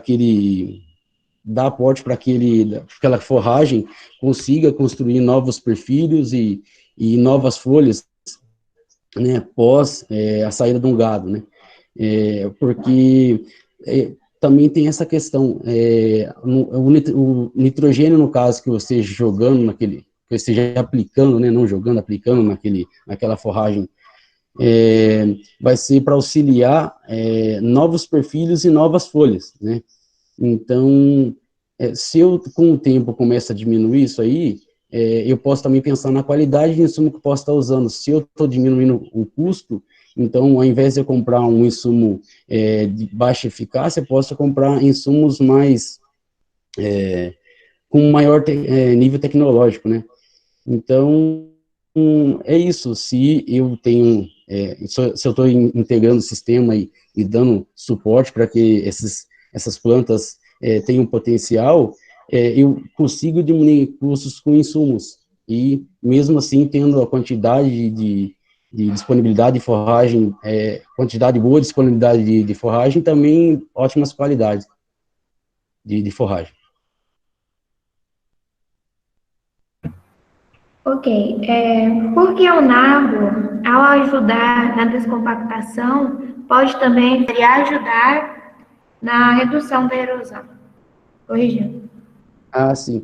S1: aquela forragem consiga construir novos perfilhos e novas folhas, né, após a saída de um gado, né, porque também tem essa questão, o nitrogênio, no caso, que você jogando que você esteja aplicando, né, não jogando, aplicando naquela forragem, vai ser para auxiliar novos perfilhos e novas folhas, né. Então, se eu, com o tempo, começo a diminuir isso aí, eu posso também pensar na qualidade de insumo que eu posso estar usando. Se eu estou diminuindo o custo, então, ao invés de eu comprar um insumo de baixa eficácia, eu posso comprar insumos com maior nível tecnológico, né? Então, é isso. Se eu tenho, se eu estou integrando o sistema e dando suporte para que essas plantas tenham potencial, eu consigo diminuir custos com insumos. E, mesmo assim, tendo a quantidade de disponibilidade de forragem, quantidade boa de disponibilidade de forragem, também ótimas qualidades de forragem.
S2: Ok. Porque o narro, ao ajudar na descompactação, pode também ajudar na redução da erosão. Corrigindo.
S1: Ah, sim.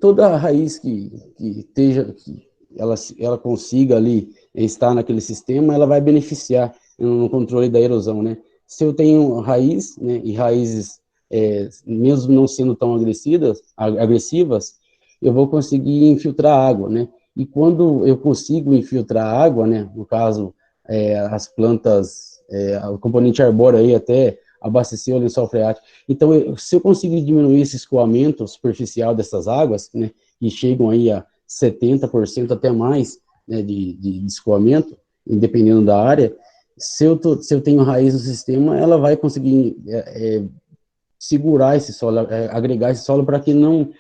S1: Toda a raiz que ela consiga ali estar naquele sistema, ela vai beneficiar no controle da erosão, né? Se eu tenho raiz, né, e raízes, mesmo não sendo tão agressivas, eu vou conseguir infiltrar água, né? E quando eu consigo infiltrar água, né, no caso, as plantas, o componente arbóreo aí até abastecer o lençol freático. Então, se eu conseguir diminuir esse escoamento superficial dessas águas, né, que chegam aí a 70% até mais, né, de escoamento, dependendo da área, se eu tenho raiz no sistema, ela vai conseguir segurar esse solo, agregar esse solo para que não,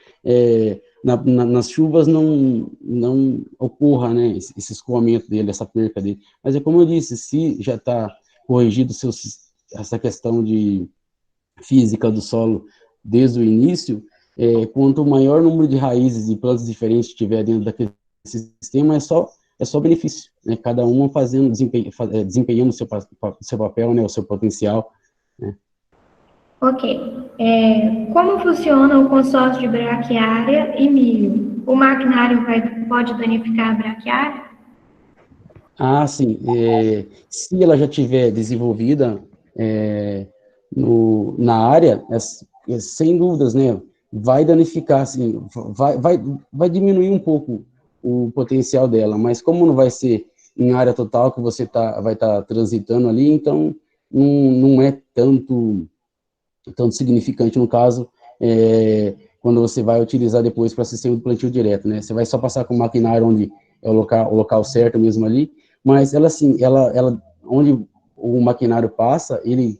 S1: nas chuvas não ocorra, né, esse escoamento dele, essa perca dele. Mas é como eu disse, se já está corrigido essa questão de física do solo desde o início, quanto maior número de raízes e plantas diferentes tiver dentro daquele sistema, é só benefício, né? Cada uma desempenhando o seu papel, né, o seu potencial, né?
S2: Ok. Como funciona o consórcio de braquiária e milho? O maquinário pode danificar a braquiária?
S1: Ah, sim. Se ela já tiver desenvolvida na área, sem dúvidas, né, vai danificar, assim, vai diminuir um pouco o potencial dela, mas como não vai ser em área total que você vai estar transitando ali, então não é tanto significante no caso, quando você vai utilizar depois para sistema de plantio direto, né? Você vai só passar com o maquinário onde é o local certo mesmo ali, mas ela, assim, onde o maquinário passa, ele,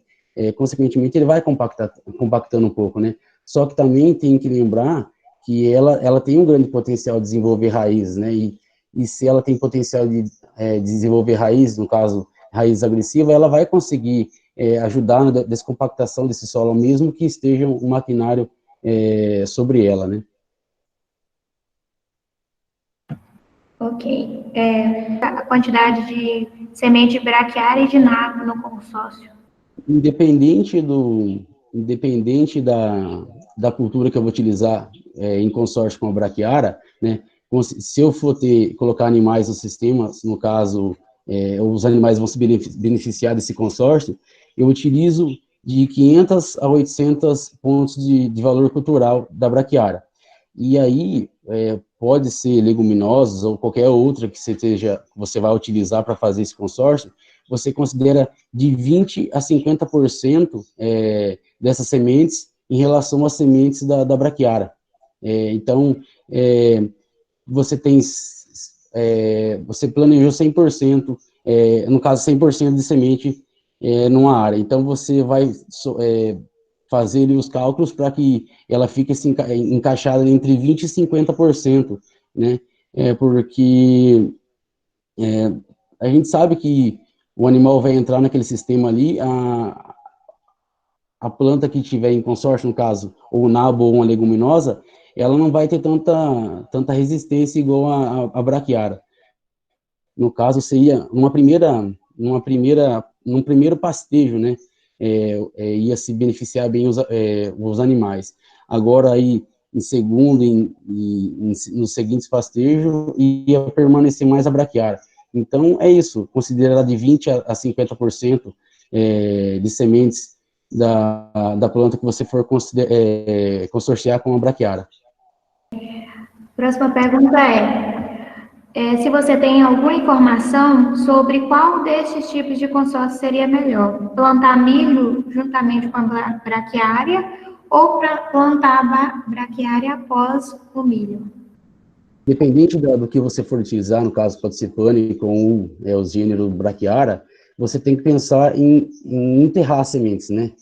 S1: consequentemente, ele vai compactando um pouco, né? Só que também tem que lembrar que ela tem um grande potencial de desenvolver raízes, né? E se ela tem potencial de desenvolver raízes, no caso, raiz agressiva, ela vai conseguir ajudar na descompactação desse solo, mesmo que esteja um maquinário sobre ela, né?
S2: Ok. A quantidade de semente braquiária e de nabo no consórcio.
S1: Independente da cultura que eu vou utilizar em consórcio com a braquiária, né, se eu for colocar animais no sistema, no caso, os animais vão se beneficiar desse consórcio, eu utilizo de 500 a 800 pontos de valor cultural da braquiária. E aí, pode ser leguminosas ou qualquer outra que você vai utilizar para fazer esse consórcio, você considera de 20% a 50% dessas sementes em relação às sementes da braquiária. Então, você você planejou 100%, no caso, 100% de semente numa área. Então, você vai fazer ali os cálculos para que ela fique assim, encaixada entre 20% e 50%, né? Porque a gente sabe que o animal vai entrar naquele sistema ali, a planta que tiver em consórcio, no caso, ou nabo ou uma leguminosa, ela não vai ter tanta resistência igual a braquiária. No caso, seria num primeiro pastejo, né, ia se beneficiar bem os animais. Agora, aí, em segundo, nos seguintes pastejos, ia permanecer mais a braquiária. Então, é isso, considerar de 20% a 50% de sementes da planta que você for consorciar com a braquiária.
S2: Próxima pergunta se você tem alguma informação sobre qual desses tipos de consórcio seria melhor, plantar milho juntamente com a braquiária ou plantar a braquiária após o milho?
S1: Dependente do que você for utilizar, no caso pode ser pânico ou os gêneros braquiária, você tem que pensar em enterrar sementes, né?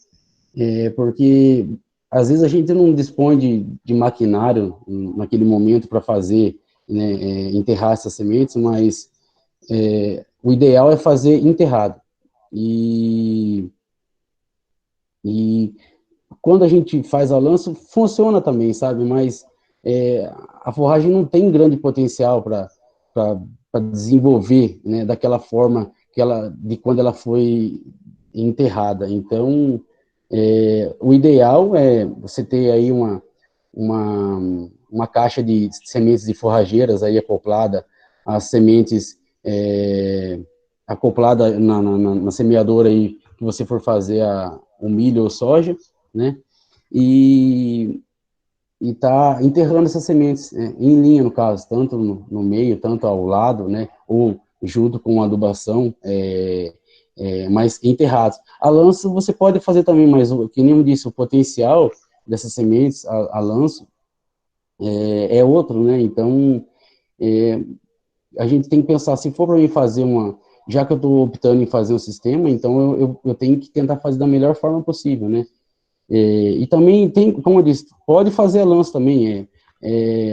S1: Porque às vezes a gente não dispõe de maquinário naquele momento para fazer, né, enterrar essas sementes, mas o ideal é fazer enterrado. E quando a gente faz a lança, funciona também, sabe? Mas a forragem não tem grande potencial para desenvolver, né, daquela forma de quando ela foi enterrada. Então, o ideal é você ter aí uma caixa de sementes de forrageiras aí acoplada às sementes acoplada na semeadora aí que você for fazer o milho ou soja, né? E tá enterrando essas sementes em linha, no caso, tanto no meio, tanto ao lado, né? Ou junto com a adubação mais enterrados. A lanço você pode fazer também, mas, que nem eu disse, o potencial dessas sementes, a lanço, é outro, né? Então, a gente tem que pensar, se for para mim fazer já que eu estou optando em fazer um sistema, então eu tenho que tentar fazer da melhor forma possível, né? E também tem, como eu disse, pode fazer a lanço também,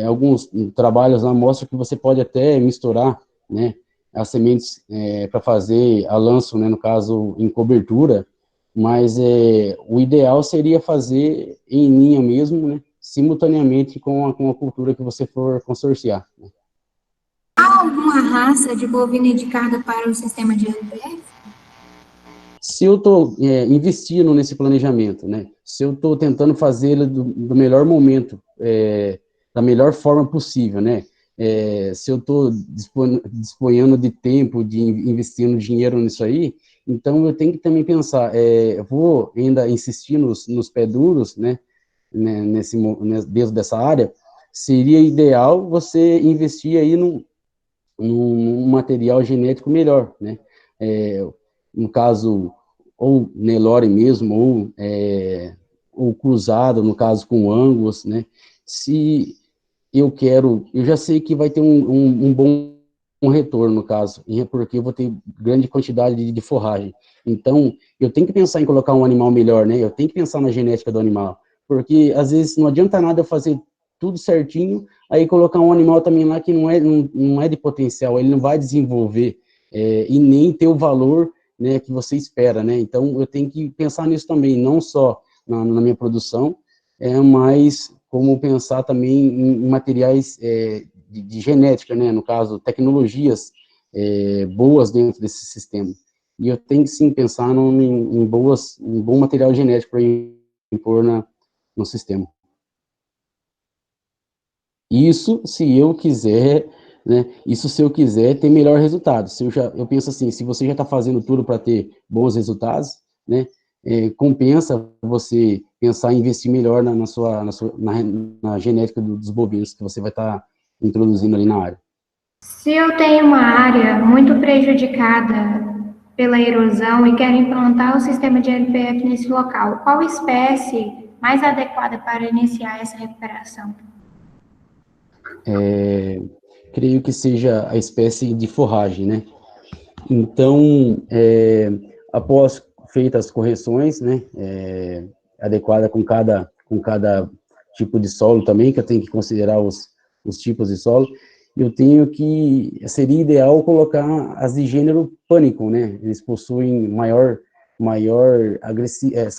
S1: alguns trabalhos lá mostram que você pode até misturar, né, as sementes para fazer a lanço, né, no caso, em cobertura, mas o ideal seria fazer em linha mesmo, né, simultaneamente com a cultura que você for consorciar, né.
S2: Há alguma raça de bovino indicada para o sistema de LPF?
S1: Se eu estou investindo nesse planejamento, né, se eu estou tentando fazer ele do melhor momento, da melhor forma possível, né, se eu estou disponhando de tempo, de investindo dinheiro nisso aí, então eu tenho que também pensar, eu vou ainda insistir nos pé duros, né, dentro dessa área, seria ideal você investir aí num material genético melhor, né, no caso, ou Nelore mesmo, ou cruzado, no caso com Angus, né, se eu já sei que vai ter um bom retorno, no caso, porque eu vou ter grande quantidade de forragem. Então, eu tenho que pensar em colocar um animal melhor, né, eu tenho que pensar na genética do animal, porque, às vezes, não adianta nada eu fazer tudo certinho, aí colocar um animal também lá que não é de potencial, ele não vai desenvolver, e nem ter o valor, né, que você espera, né, então eu tenho que pensar nisso também, não só na minha produção, mas como pensar também em materiais de genética, né, no caso, tecnologias boas dentro desse sistema. E eu tenho que, sim, pensar em bom material genético para impor no sistema. Isso se eu quiser, né, isso se eu quiser ter melhor resultado. Eu penso assim, se você já está fazendo tudo para ter bons resultados, né, compensa você pensar em investir melhor na genética dos bovinos que você vai estar introduzindo ali na área.
S2: Se eu tenho uma área muito prejudicada pela erosão e quero implantar o sistema de LPF nesse local, qual espécie mais adequada para iniciar essa recuperação?
S1: Creio que seja a espécie de forragem, né? Então, após feitas as correções, né, adequada com cada tipo de solo também, que eu tenho que considerar os tipos de solo, seria ideal colocar as de gênero pânico, né, eles possuem maior agressividade,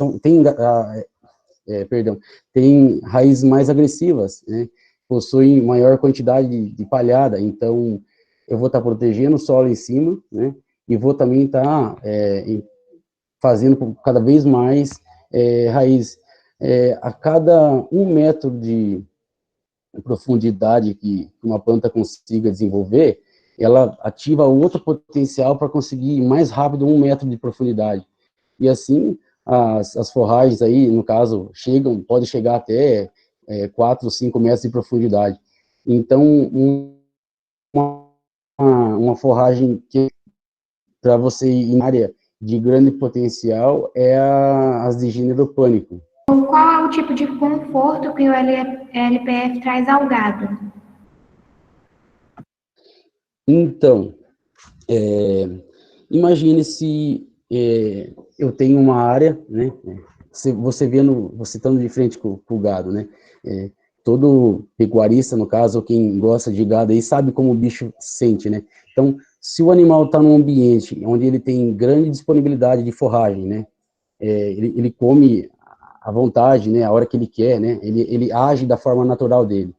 S1: tem raízes mais agressivas, né, possuem maior quantidade de palhada, então eu vou estar protegendo o solo em cima, né, e vou também estar fazendo cada vez mais raiz. A cada 1 metro de profundidade que uma planta consiga desenvolver, ela ativa outro potencial para conseguir mais rápido 1 metro de profundidade. E assim, as forragens aí, no caso, pode chegar até 4 ou 5 metros de profundidade. Então, uma forragem que para você ir em área de grande potencial as de gênero pânico.
S2: Qual é o tipo de conforto que o LPF traz ao gado?
S1: Então, imagine se eu tenho uma área, né, você estando de frente com o gado, né, todo pecuarista, no caso, quem gosta de gado aí, sabe como o bicho sente, né, então, se o animal está num ambiente onde ele tem grande disponibilidade de forragem, né, ele come à vontade, né, a hora que ele quer, né, ele age da forma natural dele,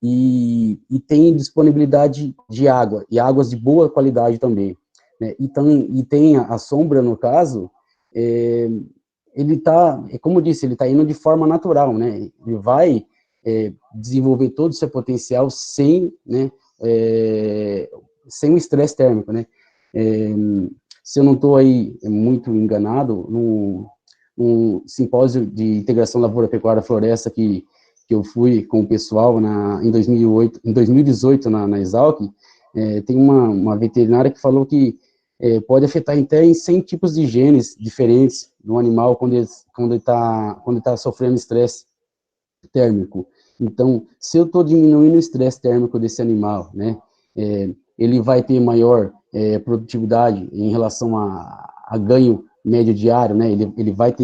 S1: e tem disponibilidade de água, e águas de boa qualidade também, né, e tem a sombra, no caso, ele está, como eu disse, ele está indo de forma natural, né, ele vai desenvolver todo o seu potencial sem, né, sem o estresse térmico, né, se eu não estou aí muito enganado, num simpósio de integração lavoura-pecuária-floresta que eu fui com o pessoal em 2018 na Exalc, tem uma veterinária que falou que pode afetar até em 100 tipos de genes diferentes no animal quando ele tá sofrendo estresse térmico. Então, se eu estou diminuindo o estresse térmico desse animal, né, ele vai ter maior produtividade em relação a ganho médio diário, né, ele vai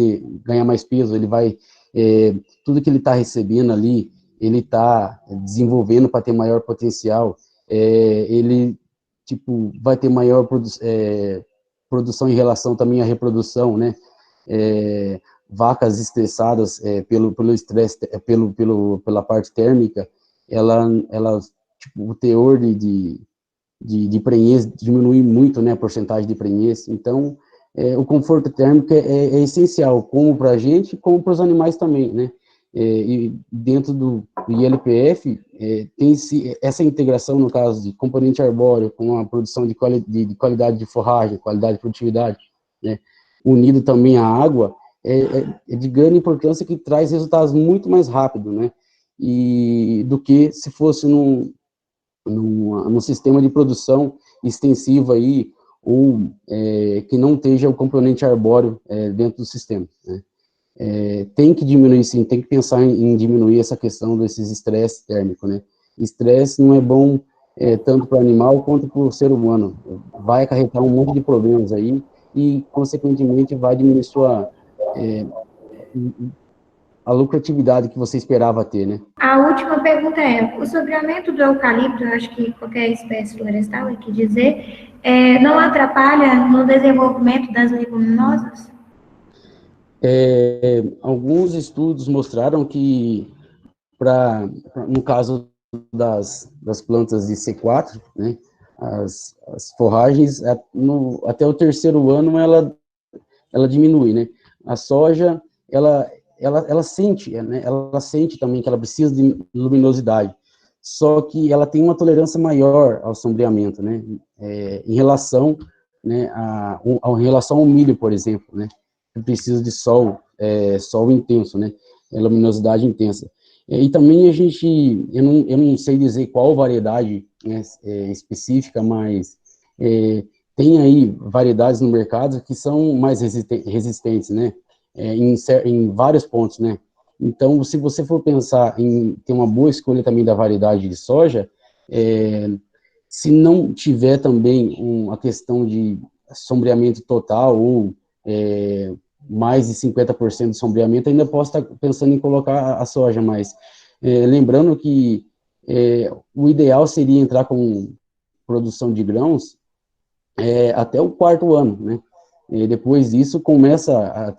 S1: ganhar mais peso, ele vai, tudo que ele está recebendo ali, ele está desenvolvendo para ter maior potencial, ele, tipo, vai ter maior produção em relação também à reprodução, né, vacas estressadas pelo estresse, pela parte térmica, ela tipo, o teor de prenhez diminui muito, né, a porcentagem de prenhez. Então, o conforto térmico é essencial, como para a gente, como para os animais também, né. E dentro do ILPF, tem essa integração, no caso de componente arbóreo, com a produção de qualidade de forragem, qualidade de produtividade, né, unido também à água, é de grande importância, que traz resultados muito mais rápido, né, e do que se fosse num sistema de produção extensiva aí, ou que não esteja o componente arbóreo dentro do sistema, né. Tem que diminuir, sim, tem que pensar em diminuir essa questão desses estresse térmico, né. Estresse não é bom tanto para o animal quanto para o ser humano, vai acarretar um monte de problemas aí, e, consequentemente, vai diminuir a lucratividade que você esperava ter, né?
S2: A última pergunta é, o sombreamento do eucalipto, eu acho que qualquer espécie florestal é que dizer, não atrapalha no desenvolvimento das leguminosas?
S1: Alguns estudos mostraram que, no caso das plantas de C4, né, as forragens, até o terceiro ano, ela diminui, né? A soja, ela sente, né? Ela sente também que ela precisa de luminosidade, só que ela tem uma tolerância maior ao sombreamento, né? Em relação, né, em relação ao milho, por exemplo, né? Que precisa de sol intenso, né? Luminosidade intensa. E também eu não sei dizer qual variedade, né, específica, mas tem aí variedades no mercado que são mais resistentes, né, em vários pontos, né. Então, se você for pensar em ter uma boa escolha também da variedade de soja, se não tiver também a questão de sombreamento total ou mais de 50% de sombreamento, ainda posso estar pensando em colocar a soja, mas lembrando que o ideal seria entrar com produção de grãos até o quarto ano, né? Depois disso começa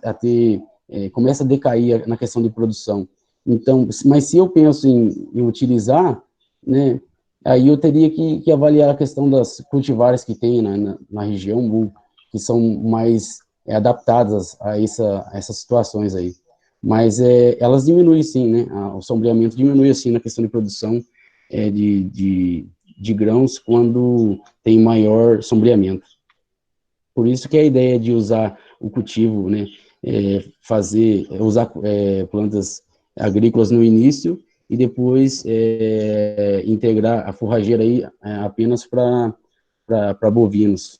S1: começa a decair na questão de produção. Então, mas se eu penso em utilizar, né, aí eu teria que avaliar a questão das cultivares que tem na região, que são mais adaptadas a essas situações aí. Mas elas diminuem sim, né? O sombreamento diminui assim na questão de produção de grãos quando tem maior sombreamento. Por isso que a ideia de usar o cultivo, né, usar plantas agrícolas no início e depois integrar a forrageira aí apenas para bovinos.